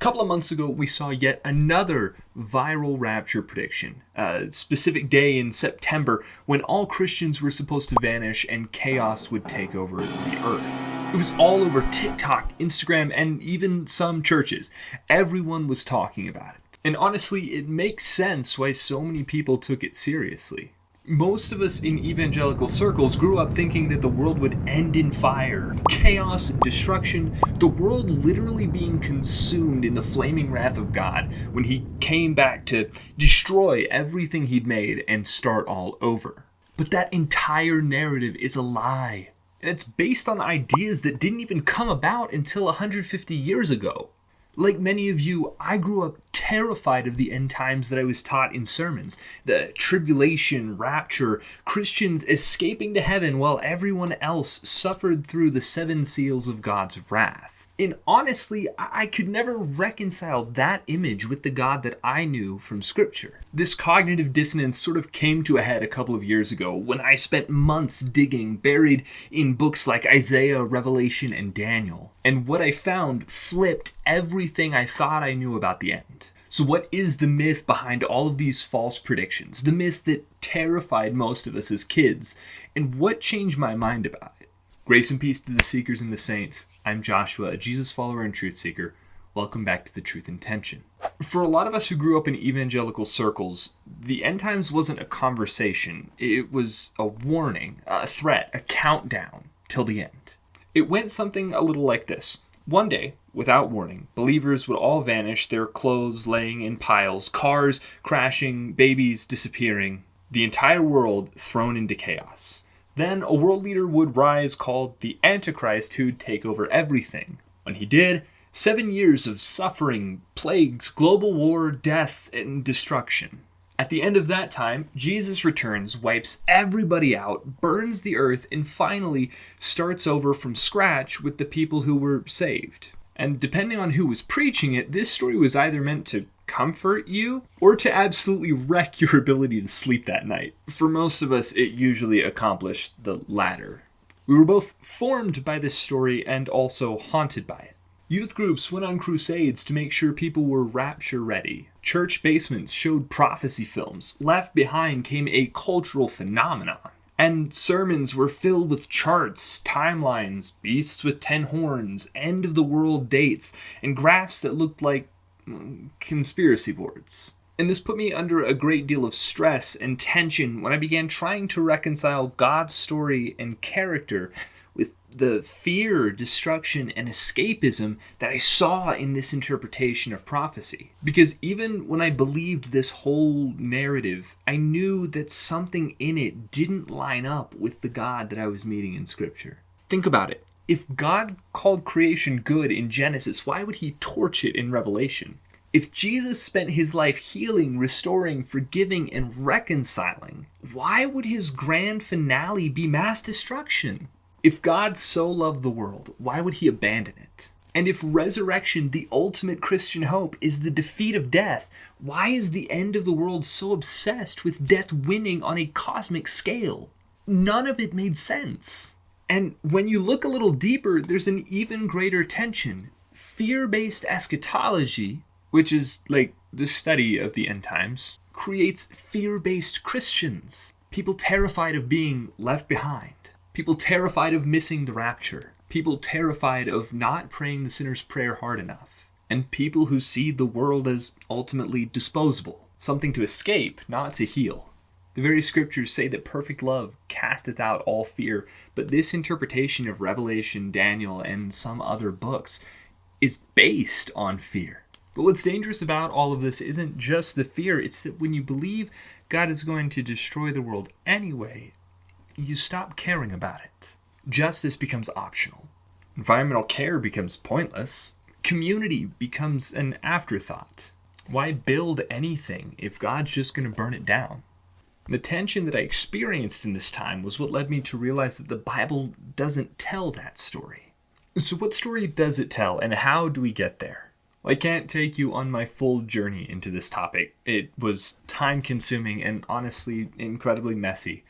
couple of months ago, we saw yet another viral rapture prediction, a specific day in September when all Christians were supposed to vanish and chaos would take over the earth. It was all over TikTok, Instagram, and even some churches. Everyone was talking about it. And honestly, it makes sense why so many people took it seriously. Most of us in evangelical circles grew up thinking that the world would end in fire, chaos, destruction, the world literally being consumed in the flaming wrath of God when he came back to destroy everything he'd made and start all over. But that entire narrative is a lie, and it's based on ideas that didn't even come about until 150 years ago. Like many of you, I grew up terrified of the end times that I was taught in sermons. The tribulation, rapture, Christians escaping to heaven while everyone else suffered through the 7 seals of God's wrath. And honestly, I could never reconcile that image with the God that I knew from Scripture. This cognitive dissonance sort of came to a head a couple of years ago when I spent months digging, buried in books like Isaiah, Revelation, and Daniel. And what I found flipped everything I thought I knew about the end. So what is the myth behind all of these false predictions? The myth that terrified most of us as kids? And what changed my mind about it? Grace and peace to the seekers and the saints. I'm Joshua, a Jesus follower and truth seeker. Welcome back to The Truth in Tension. For a lot of us who grew up in evangelical circles, the end times wasn't a conversation. It was a warning, a threat, a countdown till the end. It went something a little like this. One day, without warning, believers would all vanish, their clothes laying in piles, cars crashing, babies disappearing, the entire world thrown into chaos. Then a world leader would rise called the Antichrist who'd take over everything. When he did, 7 years of suffering, plagues, global war, death, and destruction. At the end of that time, Jesus returns, wipes everybody out, burns the earth, and finally starts over from scratch with the people who were saved. And depending on who was preaching it, this story was either meant to comfort you or to absolutely wreck your ability to sleep that night. For most of us, it usually accomplished the latter. We were both formed by this story and also haunted by it. Youth groups went on crusades to make sure people were rapture ready. Church basements showed prophecy films. Left Behind became a cultural phenomenon. And sermons were filled with charts, timelines, beasts with 10 horns, end of the world dates, and graphs that looked like conspiracy boards. And this put me under a great deal of stress and tension when I began trying to reconcile God's story and character with the fear, destruction, and escapism that I saw in this interpretation of prophecy. Because even when I believed this whole narrative, I knew that something in it didn't line up with the God that I was meeting in Scripture. Think about it. If God called creation good in Genesis, why would he torch it in Revelation? If Jesus spent his life healing, restoring, forgiving, and reconciling, why would his grand finale be mass destruction? If God so loved the world, why would he abandon it? And if resurrection, the ultimate Christian hope, is the defeat of death, why is the end of the world so obsessed with death winning on a cosmic scale? None of it made sense. And when you look a little deeper, there's an even greater tension. Fear-based eschatology, which is like the study of the end times, creates fear-based Christians. People terrified of being left behind. People terrified of missing the rapture. People terrified of not praying the sinner's prayer hard enough. And people who see the world as ultimately disposable, something to escape, not to heal. The very scriptures say that perfect love casteth out all fear, but this interpretation of Revelation, Daniel, and some other books is based on fear. But what's dangerous about all of this isn't just the fear, it's that when you believe God is going to destroy the world anyway, you stop caring about it. Justice becomes optional. Environmental care becomes pointless. Community becomes an afterthought. Why build anything if God's just going to burn it down? The tension that I experienced in this time was what led me to realize that the Bible doesn't tell that story. So what story does it tell, and how do we get there? Well, I can't take you on my full journey into this topic. It was time-consuming and honestly incredibly messy.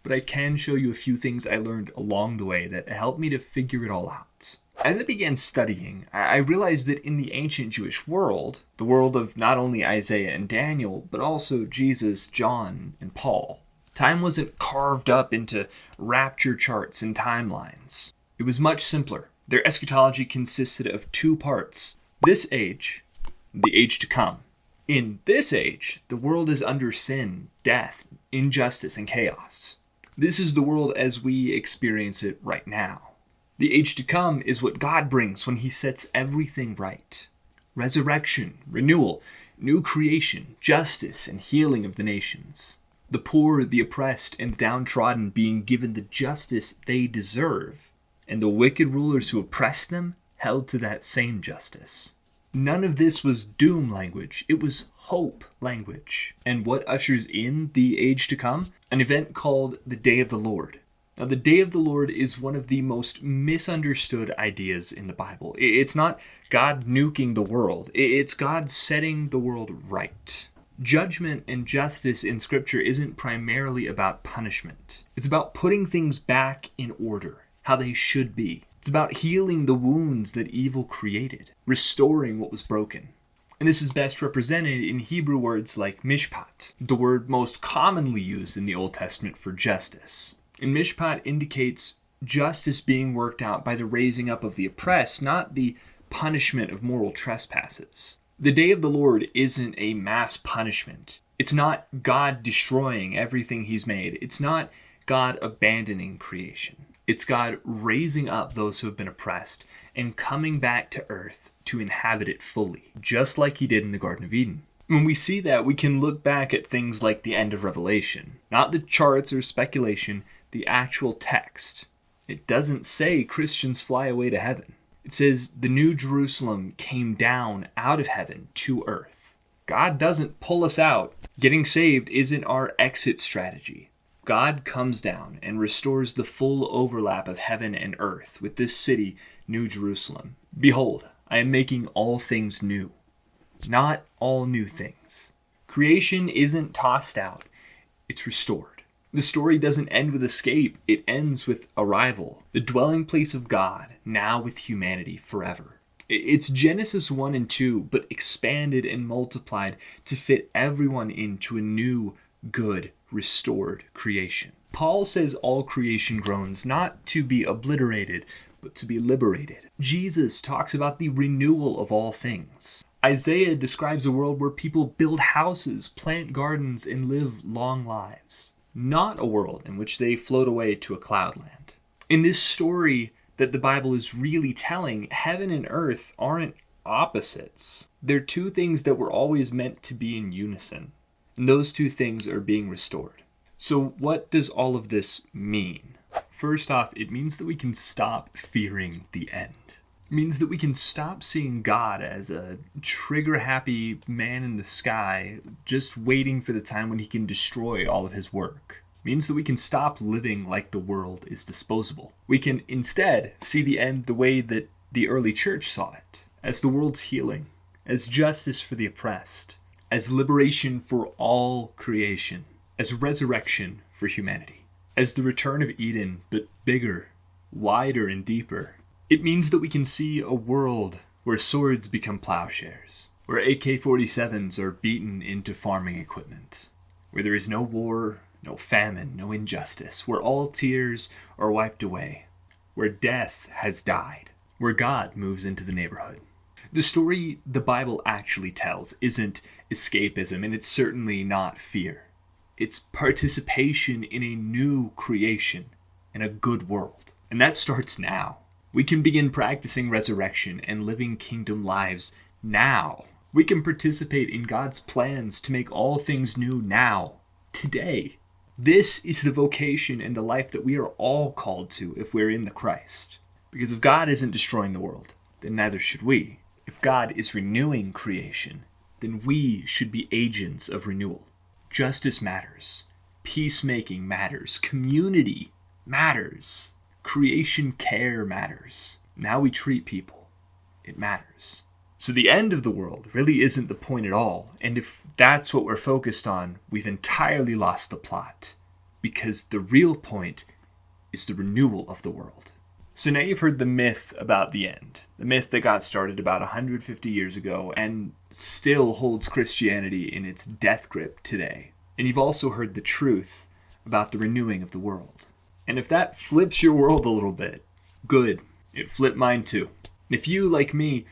But I can show you a few things I learned along the way that helped me to figure it all out. As I began studying, I realized that in the ancient Jewish world, the world of not only Isaiah and Daniel, but also Jesus, John, and Paul, time wasn't carved up into rapture charts and timelines. It was much simpler. Their eschatology consisted of two parts: this age, the age to come. In this age, the world is under sin, death, injustice, and chaos. This is the world as we experience it right now. The age to come is what God brings when he sets everything right. Resurrection, renewal, new creation, justice, and healing of the nations. The poor, the oppressed, and downtrodden being given the justice they deserve, and the wicked rulers who oppressed them held to that same justice. None of this was doom language, it was hope language. And what ushers in the age to come? An event called the Day of the Lord. Now, the Day of the Lord is one of the most misunderstood ideas in the Bible. It's not God nuking the world, it's God setting the world right. Judgment and justice in Scripture isn't primarily about punishment. It's about putting things back in order, how they should be. It's about healing the wounds that evil created, restoring what was broken. And this is best represented in Hebrew words like mishpat, the word most commonly used in the Old Testament for justice. And mishpat indicates justice being worked out by the raising up of the oppressed, not the punishment of moral trespasses. The Day of the Lord isn't a mass punishment. It's not God destroying everything he's made. It's not God abandoning creation. It's God raising up those who have been oppressed and coming back to earth to inhabit it fully, just like he did in the Garden of Eden. When we see that, we can look back at things like the end of Revelation, not the charts or speculation, the actual text. It doesn't say Christians fly away to heaven. It says the New Jerusalem came down out of heaven to earth. God doesn't pull us out. Getting saved isn't our exit strategy. God comes down and restores the full overlap of heaven and earth with this city, New Jerusalem. Behold, I am making all things new. Not all new things. Creation isn't tossed out, it's restored. The story doesn't end with escape, it ends with arrival. The dwelling place of God, now with humanity forever. It's Genesis 1 and 2, but expanded and multiplied to fit everyone into a new, good, restored creation. Paul says all creation groans not to be obliterated, but to be liberated. Jesus talks about the renewal of all things. Isaiah describes a world where people build houses, plant gardens, and live long lives. Not a world in which they float away to a cloudland. In this story that the Bible is really telling, heaven and earth aren't opposites. They're two things that were always meant to be in unison. And those two things are being restored. So what does all of this mean? First off, it means that we can stop fearing the end. It means that we can stop seeing God as a trigger-happy man in the sky just waiting for the time when he can destroy all of his work. It means that we can stop living like the world is disposable. We can instead see the end the way that the early church saw it, as the world's healing, as justice for the oppressed, as liberation for all creation, as resurrection for humanity, as the return of Eden, but bigger, wider, and deeper. It means that we can see a world where swords become plowshares, where AK-47s are beaten into farming equipment, where there is no war, no famine, no injustice, where all tears are wiped away, where death has died, where God moves into the neighborhood. The story the Bible actually tells isn't escapism, and it's certainly not fear. It's participation in a new creation, in a good world. And that starts now. We can begin practicing resurrection and living kingdom lives now. We can participate in God's plans to make all things new now, today. This is the vocation and the life that we are all called to if we're in the Christ. Because if God isn't destroying the world, then neither should we. If God is renewing creation, then we should be agents of renewal. Justice matters. Peacemaking matters. Community matters. Creation care matters. How we treat people, it matters. So the end of the world really isn't the point at all. And if that's what we're focused on, we've entirely lost the plot. Because the real point is the renewal of the world. So now you've heard the myth about the end, the myth that got started about 150 years ago and still holds Christianity in its death grip today. And you've also heard the truth about the renewing of the world. And if that flips your world a little bit, good. It flipped mine too. If you, like me,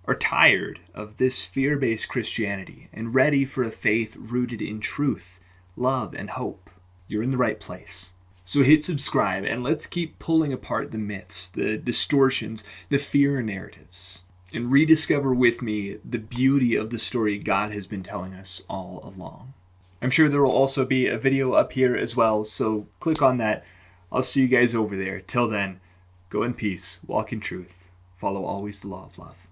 are tired of this fear-based Christianity and ready for a faith rooted in truth, love, and hope, you're in the right place. So hit subscribe and let's keep pulling apart the myths, the distortions, the fear narratives, and rediscover with me the beauty of the story God has been telling us all along. I'm sure there will also be a video up here as well, so click on that. I'll see you guys over there. Till then, go in peace, walk in truth, follow always the law of love.